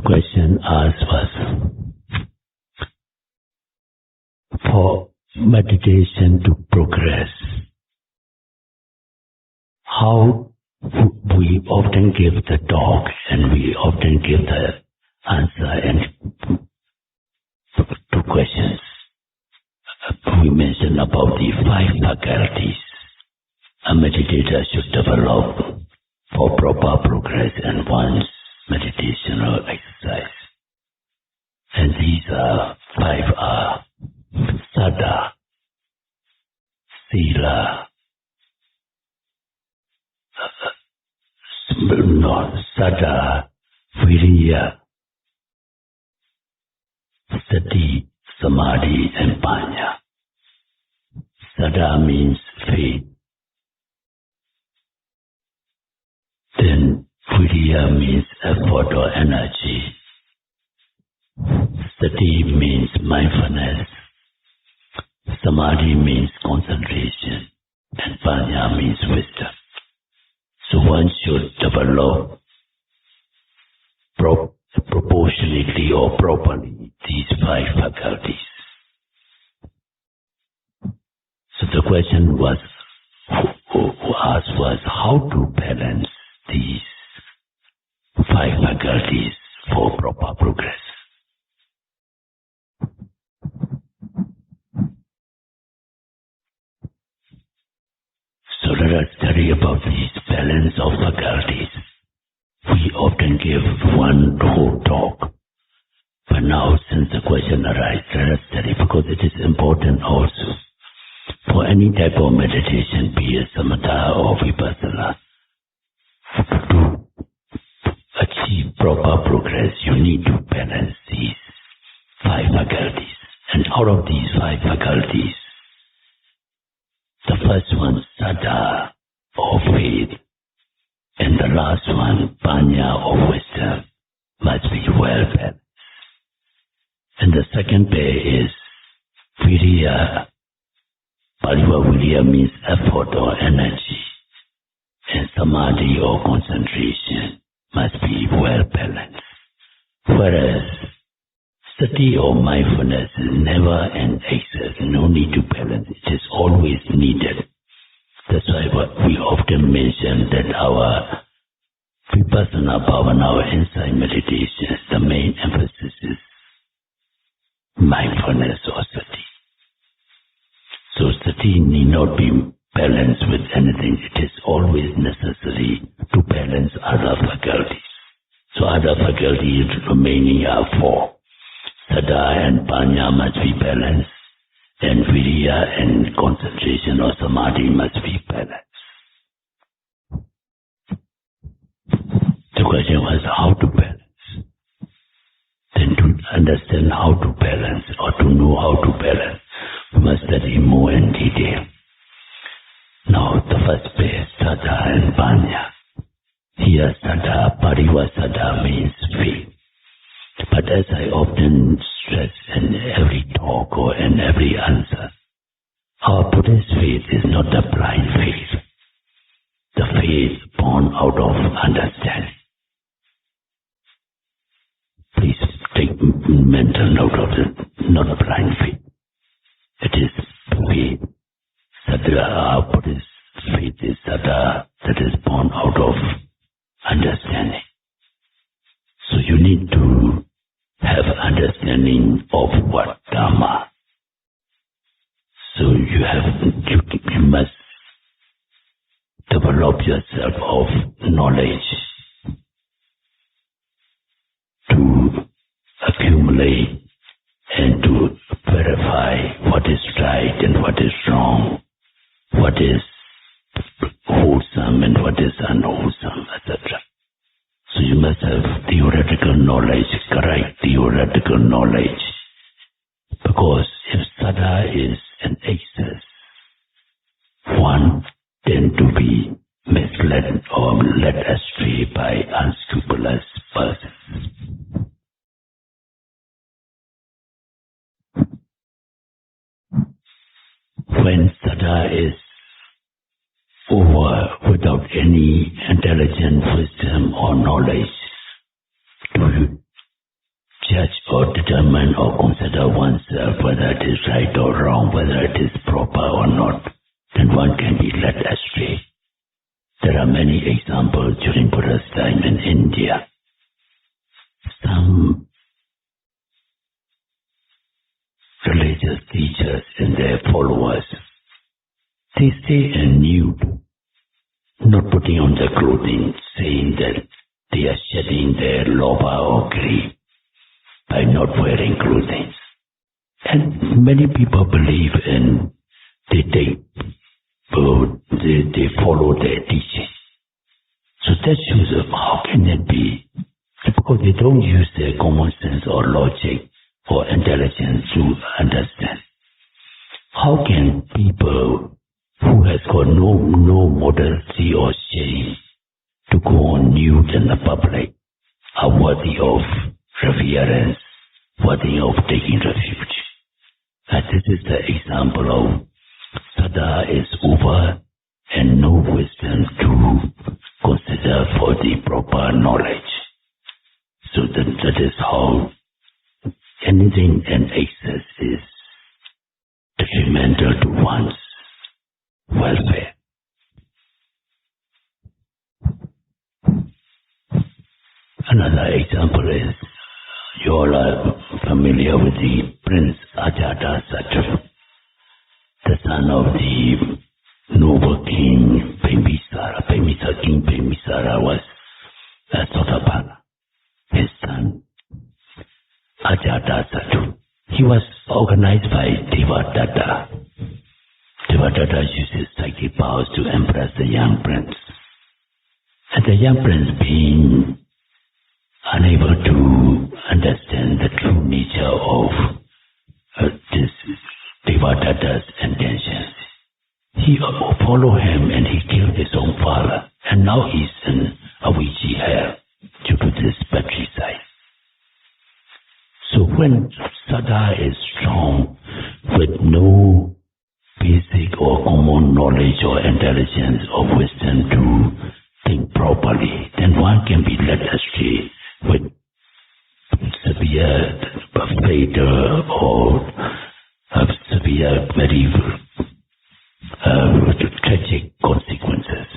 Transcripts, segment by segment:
question asked was, for meditation to progress, how we often give the talk and we often give the answer and two questions. We mentioned about the 5 faculties a meditator should develop for proper progress and one's meditational exercise. And these 5 are Saddha, Sila, Saddha, Viriya, Sati, Samadhi, and Panya. Saddha means faith. Then Viriya means effort or energy. Sati means mindfulness. Samadhi means concentration. And Panya means wisdom. So one should develop proportionately or properly these 5 faculties. So the question was, who asked was how to balance these 5 faculties for proper progress. So let us study about these balance of faculties. We often give one whole talk, but now since the question arises, let us study because it is important also. For any type of meditation, be it samatha or vipassana, to achieve proper progress, you need to balance these 5 faculties. And out of these 5 faculties, the first one, Saddha, or faith, and the last one, Panya, or wisdom, must be well balanced. And the second pair is Viriya. Paliva Viriya means effort or energy, and Samadhi or concentration must be well balanced. Whereas Sati or mindfulness is never an excess, no need to balance, it is always needed. That's why we often mention that our vipassana bhavana, our insight meditation, the main emphasis is mindfulness or sati. So sati need not be balanced with anything. It is always necessary to balance other faculties. So other faculties remaining are 4. Saddha and Panya must be balanced, and Viriya and concentration or Samadhi must be balanced. The question was how to balance. Then to understand how to balance or to know how to balance, we must study more in detail. Now the first pair, Saddha and Panya. Here Saddha, Pariva Saddha means faith. But as I often stress in every talk or in every answer, our Buddhist faith is not a blind faith. The faith born out of understanding. Please take mental note of it, not blind faith. It is faith. Saddha, our Buddhist faith is Saddha, that is born out of understanding. So you need to have understanding of what Dharma. So you must develop yourself of knowledge to accumulate and to verify what is right and what is wrong, what is wholesome and what is unwholesome, etc. So you must have theoretical knowledge, correct theoretical knowledge. Because if Saddha is an excess, one tends to be misled or led astray by unscrupulous persons. When Saddha is over without any intelligent wisdom or knowledge determine or consider oneself whether it is right or wrong, whether it is proper or not, then one can be led astray. There are many examples during Buddha's time in India. Some religious teachers and their followers, they stay nude, not putting on their clothing, saying that they are shedding their lobha or greed by not wearing clothing. And many people believe in, they follow their teaching. So that shows how can it be? Because they don't use their common sense or logic or intelligence to understand. How can people who has got no modesty or shame to go on nude in the public are worthy of reverence, worthy of taking refuge? And this is the example of Sada is over and no wisdom to consider for the proper knowledge. So that is how anything in excess is detrimental to one's welfare. Another example is, you all are familiar with the Prince Sayādaw Sunanda, the son of the noble king Bimbisara. King Bimbisara was Sotapala, his son. Sayādaw Sunanda. He was organized by Devadatta. Devadatta uses psychic powers to impress the young prince. And the young prince, being unable to understand the true nature of this Devadatta's intentions, he followed him and he killed his own father. And now he's in Avicii hell due to this patricide. So when Sada is strong with no basic or common knowledge or intelligence or wisdom to think properly, then one can be led astray with severe fatal or severe, very tragic consequences.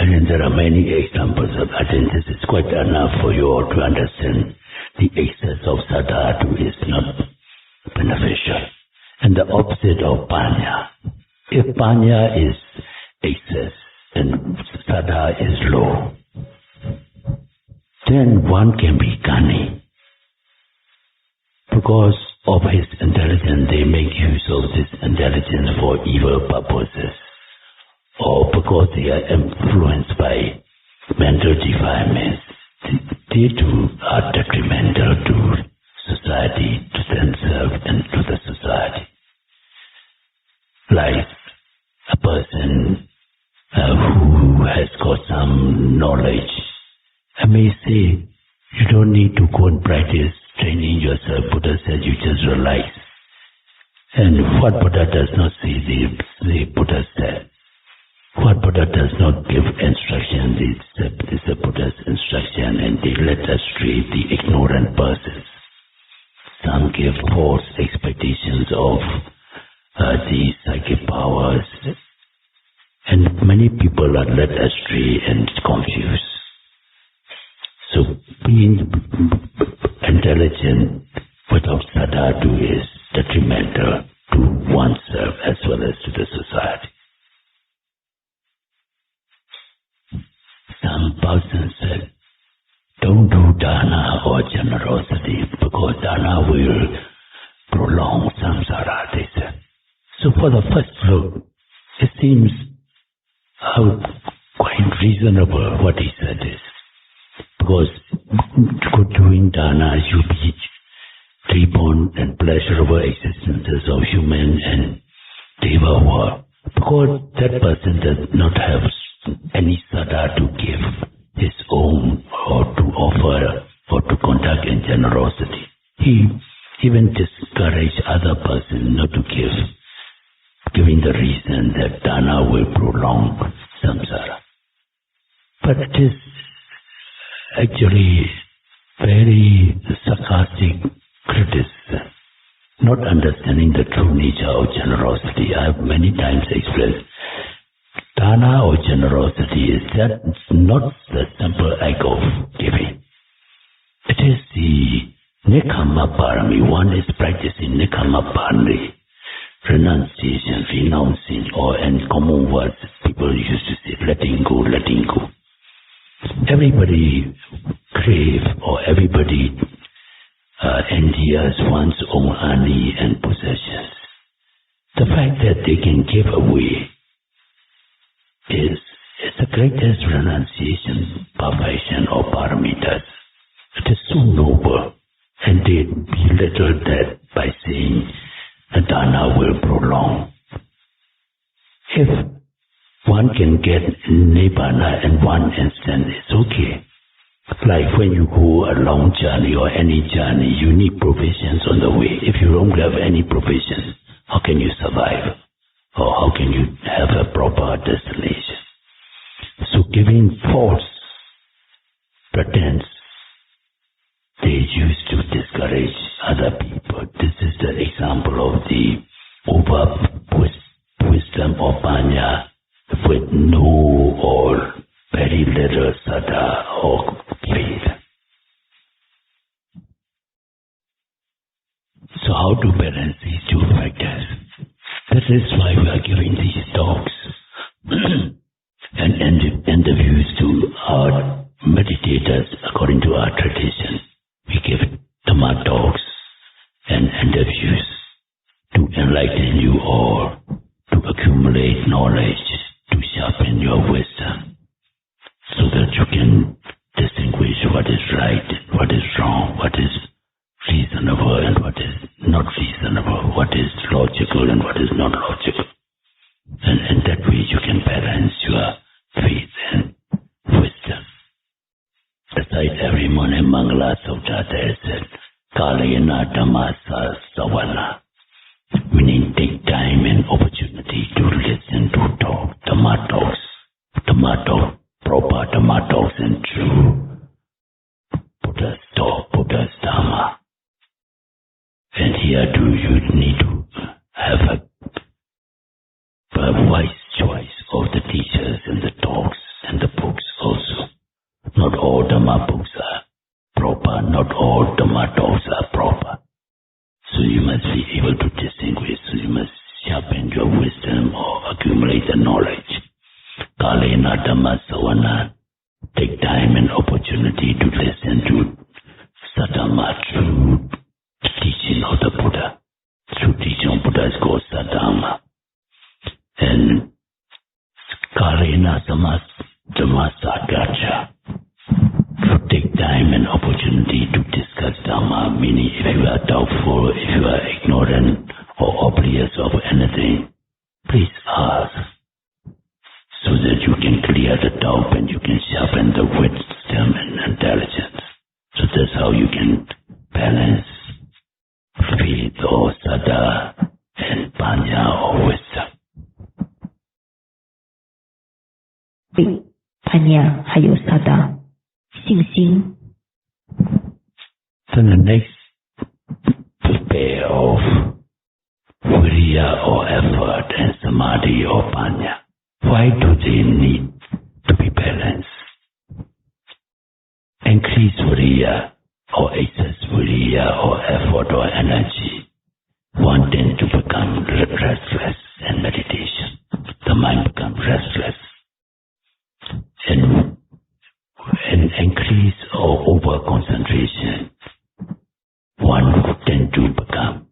And there are many examples of that, and this is quite enough for you all to understand the excess of Sadhatu is not beneficial. And the opposite of Panya. If Panya is excess and Sadha is low, then one can be cunning. Because of his intelligence, they make use of this intelligence for evil purposes. Or because they are influenced by mental defilements, they too are detrimental to society, to themselves and to the society. Like a person who has got some knowledge, I may say, you don't need to go and practice training yourself. Buddha said you just relax. And what Buddha does not say, the Buddha said. What Buddha does not give instruction, is the Buddha's instruction, and they let astray the ignorant persons. Some give false expectations of the psychic powers, and many people are led astray and confused. So being intelligent without sadhatu is detrimental to oneself as well as to the society. Some person said, don't do dana or generosity because dana will prolong samsara, they said. So for the first look, it seems quite reasonable what he said is. Because doing dana, you be reborn in pleasurable existences of human and deva world. Because that person does not have any sada to give his own or to offer or to conduct in generosity. He even discouraged other persons not to give, giving the reason that dana will prolong samsara. But it is actually very sarcastic criticism, not understanding the true nature of generosity. I have many times expressed, dana or generosity is that not the simple act of giving. It is the Nikama Parami. One is practicing Nikama Parami, renunciation, renouncing, or in common words, people used to say, letting go, letting go. Everybody crave or everybody endears one's own money and possessions. The fact that they can give away is the greatest renunciation, perfection, or paramitas. It is so noble, and they belittle that by saying the dana will prolong. If one can get nibbana in one instant, it's okay. Like when you go a long journey or any journey, you need provisions on the way. If you don't have any provisions, how can you survive? Or how can you have a proper destination? So giving false pretense, they used to discourage other people. This is the example of the wisdom of Panya with no or very little sada or faith. So how to balance these two factors? That is why we are giving these talks and interviews to our meditators according to our tradition. We give Dhamma talks and interviews to enlighten you all, to accumulate knowledge, to sharpen your wisdom, so that you can distinguish what is right, what is wrong, what is reasonable and what is not reasonable, what is logical and what is not logical. And in that way you can balance your faith and wisdom. Aside every morning Mangala Sutta there said, Kalayana Dhammasa Savana, meaning take time and opportunity to listen to talk, Dhamma talk, proper Dhamma talks and true Buddha's talk, Buddha's Dhamma. And here too you need to have a wise choice of the teachers and the talks and the books also. Not all Dhamma books are proper, not all Dhamma talks are proper. So you must be able to distinguish, so you must sharpen your wisdom or accumulate the knowledge. Kalena Dhamma Savana, take time and opportunity to listen to Saddhamma, true teaching of the Buddha. True teaching of Buddha is called Saddhamma. And Kalena Dhamma Sagacha, to take time and opportunity to discuss Dhamma, meaning if you are doubtful, if you are ignorant or oblivious of anything, please ask, so that you can clear the doubt and you can sharpen the wisdom and intelligence. So that's how you can balance faith or sada and panya or wisdom. Panya 还有 sada 信心。 So the next pair of viriya or effort and samadhi or panya, why do they need to be balanced? Increase viriya or excess viriya or effort or energy, one tends to become restless in meditation. The mind becomes restless. And increase or over concentration, one would tend to become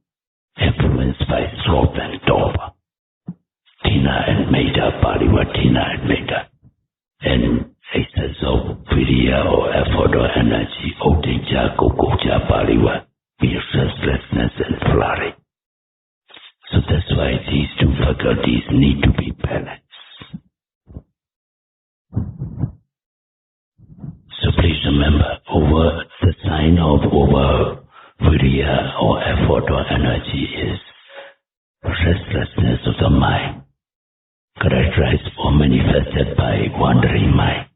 influenced by sloth and topa, tina and metta, paliwa, tina and metta, and excess of viriya or effort or energy, odinja, kokoja, paliwa, means restlessness and flurry. So that's why these two faculties need to be balanced. So please remember, over the sign of over viriya or effort or energy is restlessness of the mind, characterized or manifested by wandering mind.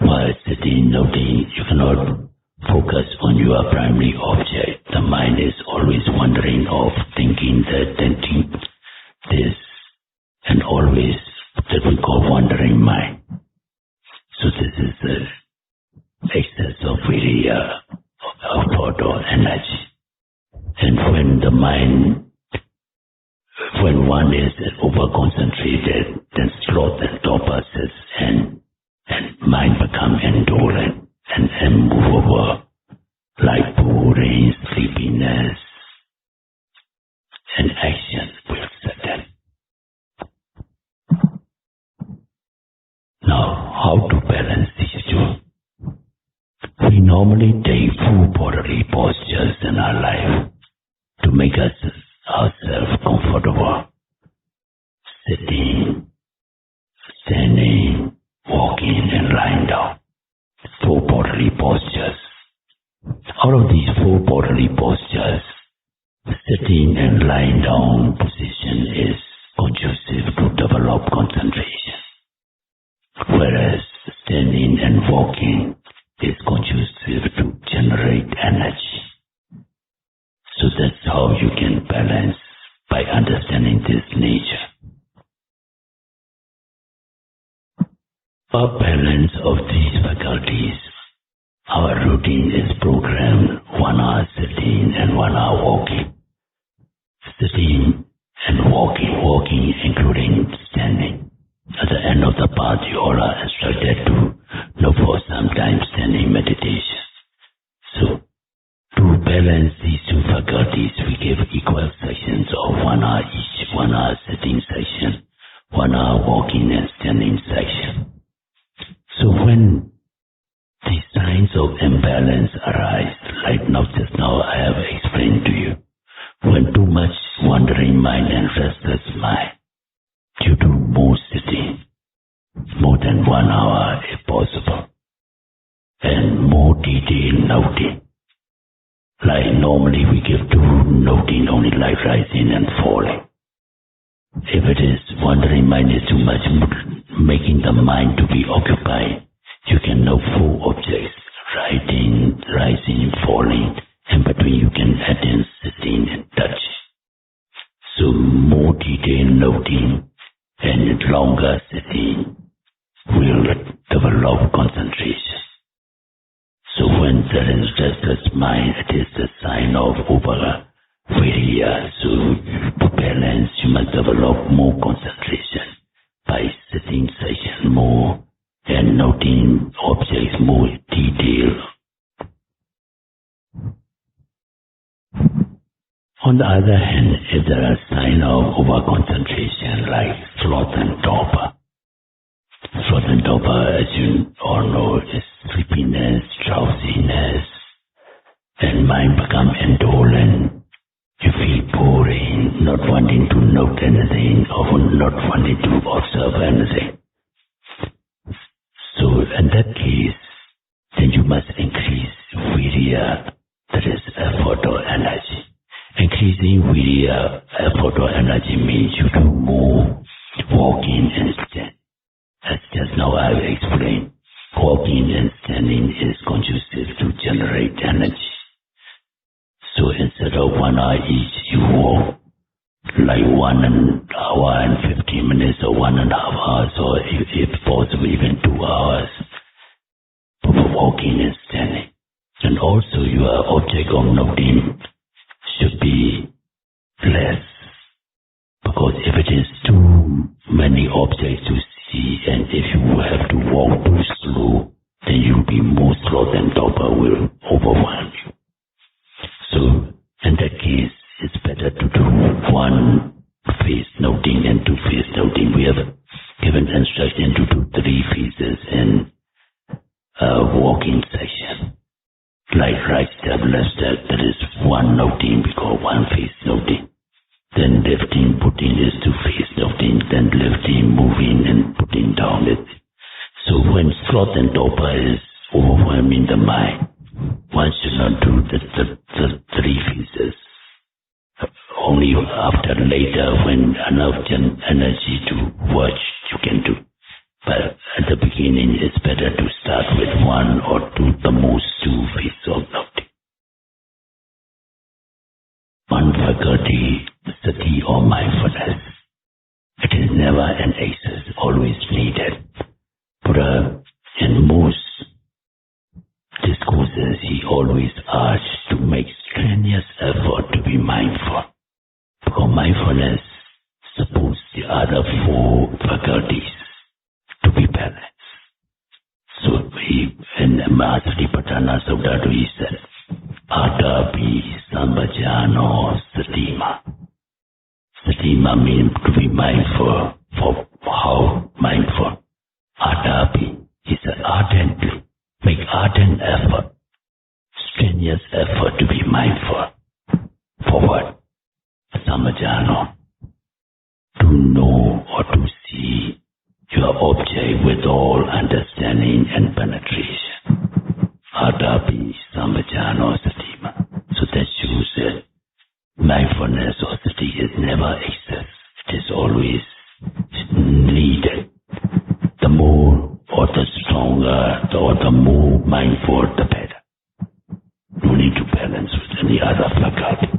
While sitting, noting, you cannot focus on your primary object. The mind is always wandering off, thinking that, thinking this, and always that we call wandering mind. So this is the excess of virya, of thought or energy. And when the mind, when one is over-concentrated, then sloth and torpor sets and mind become indolent and move over like boring, sleepiness, and action will set in. Now, how to balance these two? We normally take 4 bodily postures in our life to make ourselves comfortable. Sitting, standing, walking, and lying down. 4 bodily postures. Out of these 4 bodily postures, sitting and lying down position is conducive to develop concentration, whereas standing and walking is conducive to generate energy. So that's how you can balance by understanding this nature. For balance of these faculties, our routine is programmed 1 hour sitting and 1 hour walking. Sitting and walking including standing. At the end of the path, you all are instructed to look for some time standing meditation. So, to balance these 2 faculties, we give equal sessions of 1 hour each, 1 hour sitting session, 1 hour walking and standing session. So when the signs of imbalance arise, like just now I have explained to you, when too much wandering mind and restless mind, due to more sitting, more than 1 hour if possible, and more detailed noting. Like normally we give 2 noting only like rising and falling. If it is wandering mind is too much, making the mind to be occupied, you can know 4 objects, rising, falling, and between you can add in sitting and touch. So more detailed noting and longer sitting will develop concentration. So when there is restless mind, it is the sign of over-virya. So to balance, you must develop more concentration by sitting session more and noting objects more detail. On the other hand, if there are signs of over-concentration like sloth and torpor, as you all know, is sleepiness, drowsiness, and mind become indolent. You feel boring, not wanting to note anything, or not wanting to observe anything. So in that case, then you must increase virya, that is effort or energy. Increasing virya, effort or energy means you do more walking and stand. As just now I have explained, walking and standing is conducive to generate energy. So instead of 1 hour each, you walk like 1 hour and 15 minutes or 1.5 hours, or if possible even 2 hours for walking and standing. And also your object of noting should be less, because if it is too many objects to see, and if you have to walk too slow, then you'll be more slow than torpor will overwhelm you. So in that case, it's better to do 1 phase noting and 2 phase noting. We have given instruction to do 3 phases in walking session. Like right step, left step, that is 1 noting, we call 1 phase noting. Then lifting, putting is 2 phase noting, then lifting, moving and putting down it. So when sloth and torpor is overwhelming the mind, one should not do the 3 phases. Only after later, when enough energy to watch, you can do. But at the beginning, it's better better to start with one or two, the most two pieces of laughter. One faculty, sati or mindfulness. It is never an excess, always needed. Buddha, in most discourses, he always asks to make strenuous effort to be mindful. Because mindfulness supports the other four faculties to be balanced. So in Mahasatipatthana Sutta, he said, Atapi Sambhajano Satima. Satima means to be mindful. For how mindful? Atapi, he said, ardently, make ardent effort, strenuous effort to be mindful. For what? Sambhajano. To know or to see your object with all understanding and penetration. Atapi Sambhajano Satima. So that shows that mindfulness or sati is never excess. It is always needed. The more or the stronger or the more mindful, the better. No need to balance with any other faculty.